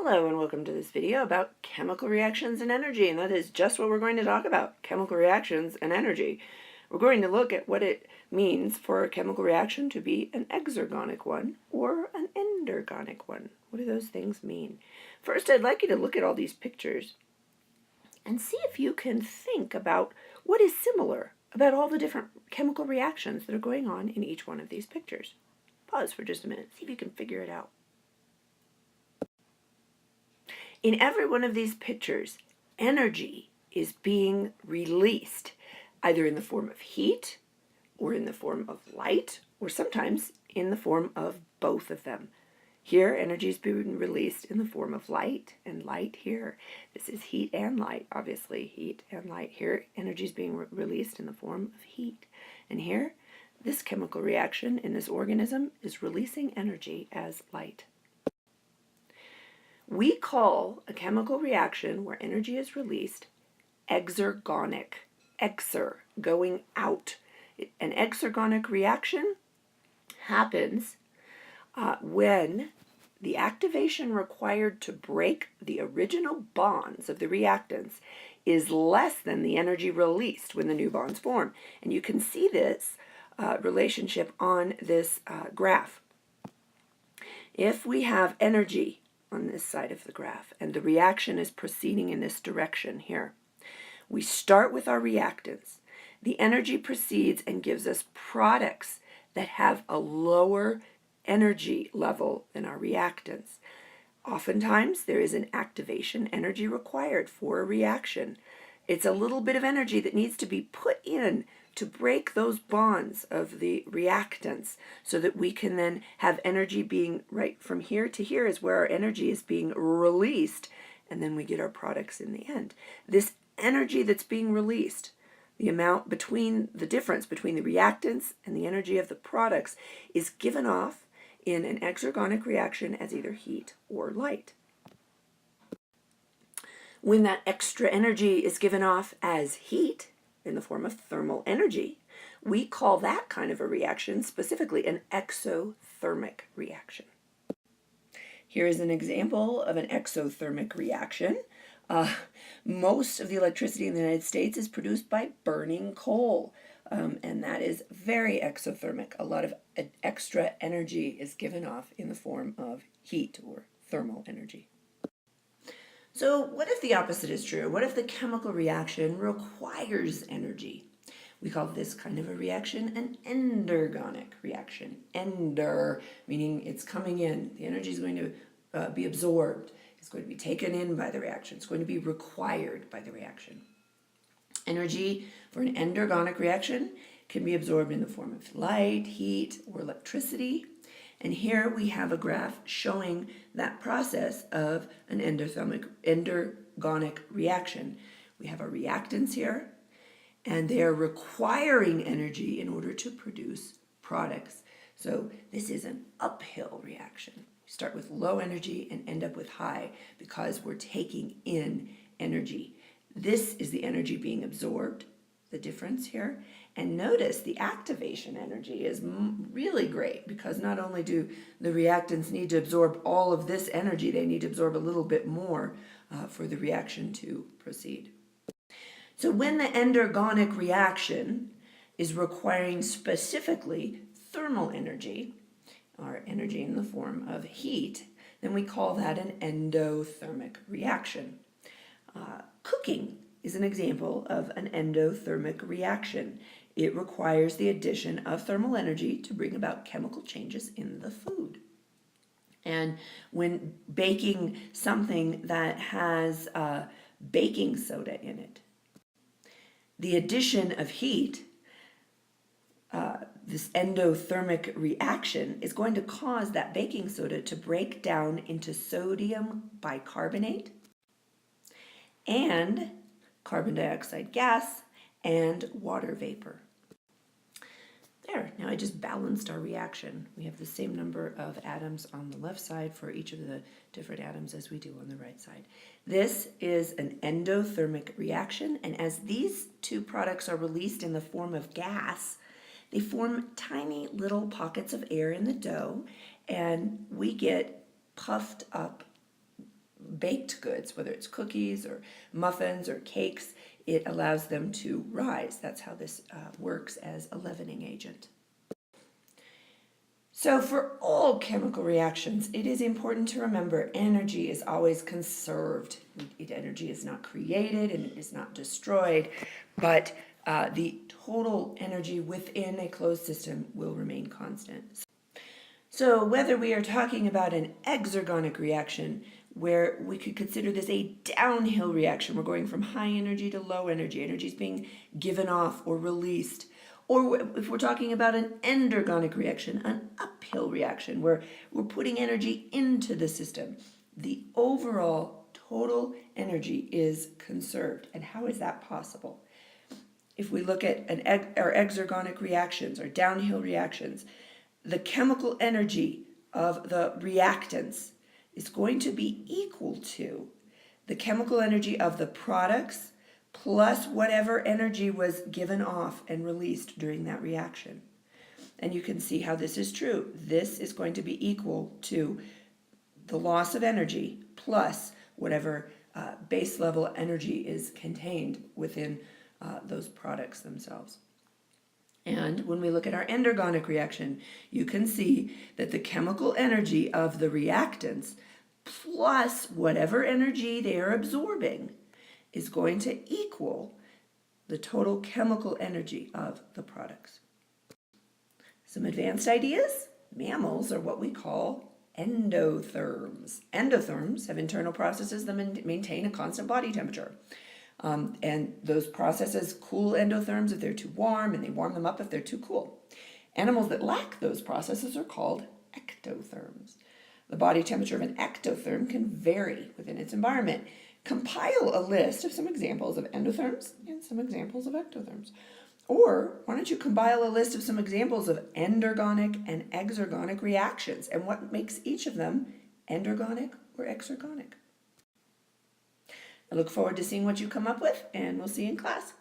Hello and welcome to this video about chemical reactions and energy, and that is just what we're going to talk about, chemical reactions and energy. We're going to look at what it means for a chemical reaction to be an exergonic one or an endergonic one. What do those things mean? First, I'd like you to look at all these pictures and see if you can think about what is similar about all the different chemical reactions that are going on in each one of these pictures. Pause for just a minute, see if you can figure it out. In every one of these pictures, energy is being released, either in the form of heat, or in the form of light, or sometimes in the form of both of them. Here, energy is being released in the form of light, and light here. This is heat and light, obviously, heat and light. Here, energy is being released in the form of heat. And here, this chemical reaction in this organism is releasing energy as light. We call a chemical reaction where energy is released exergonic. Exer, going out. An exergonic reaction happens when the activation required to break the original bonds of the reactants is less than the energy released when the new bonds form. And you can see this relationship on this graph. If we have energy on this side of the graph, and the reaction is proceeding in this direction here. We start with our reactants. The energy proceeds and gives us products that have a lower energy level than our reactants. Oftentimes, there is an activation energy required for a reaction. It's a little bit of energy that needs to be put in to break those bonds of the reactants so that we can then have energy being right from here to here is where our energy is being released, and then we get our products in the end. This energy that's being released, the amount between the difference between the reactants and the energy of the products, is given off in an exergonic reaction as either heat or light. When that extra energy is given off as heat, in the form of thermal energy, we call that kind of a reaction specifically an exothermic reaction. Here is an example of an exothermic reaction. Most of the electricity in the United States is produced by burning coal, and that is very exothermic. A lot of extra energy is given off in the form of heat or thermal energy. So what if the opposite is true? What if the chemical reaction requires energy? We call this kind of a reaction an endergonic reaction. Ender, meaning it's coming in. The energy is going to be absorbed. It's going to be taken in by the reaction. It's going to be required by the reaction. Energy for an endergonic reaction can be absorbed in the form of light, heat, or electricity. And here we have a graph showing that process of an endergonic reaction. We have our reactants here, and they are requiring energy in order to produce products. So this is an uphill reaction. We start with low energy and end up with high because we're taking in energy. This is the energy being absorbed, the difference here. And notice the activation energy is really great because not only do the reactants need to absorb all of this energy, they need to absorb a little bit more for the reaction to proceed. So when the endergonic reaction is requiring specifically thermal energy, or energy in the form of heat, then we call that an endothermic reaction. Cooking is an example of an endothermic reaction. It requires the addition of thermal energy to bring about chemical changes in the food. And when baking something that has baking soda in it, the addition of heat, this endothermic reaction, is going to cause that baking soda to break down into sodium bicarbonate and carbon dioxide gas and water vapor. There, now I just balanced our reaction. We have the same number of atoms on the left side for each of the different atoms as we do on the right side. This is an endothermic reaction, and as these two products are released in the form of gas, they form tiny little pockets of air in the dough, and we get puffed up baked goods, whether it's cookies or muffins or cakes, it allows them to rise. That's how this works as a leavening agent. So for all chemical reactions, it is important to remember energy is always conserved. Energy is not created and it is not destroyed, but the total energy within a closed system will remain constant. So whether we are talking about an exergonic reaction, where we could consider this a downhill reaction, we're going from high energy to low energy, energy is being given off or released, or if we're talking about an endergonic reaction, an uphill reaction, where we're putting energy into the system, the overall total energy is conserved. And how is that possible? If we look at our exergonic reactions or downhill reactions, the chemical energy of the reactants is going to be equal to the chemical energy of the products plus whatever energy was given off and released during that reaction. And you can see how this is true. This is going to be equal to the loss of energy plus whatever base level energy is contained within those products themselves. And when we look at our endergonic reaction, you can see that the chemical energy of the reactants plus whatever energy they are absorbing is going to equal the total chemical energy of the products. Some advanced ideas. Mammals are what we call endotherms. Endotherms have internal processes that maintain a constant body temperature. And those processes cool endotherms if they're too warm, and they warm them up if they're too cool. Animals that lack those processes are called ectotherms. The body temperature of an ectotherm can vary within its environment. Compile a list of some examples of endotherms and some examples of ectotherms. Or why don't you compile a list of some examples of endergonic and exergonic reactions and what makes each of them endergonic or exergonic. I look forward to seeing what you come up with, and we'll see you in class.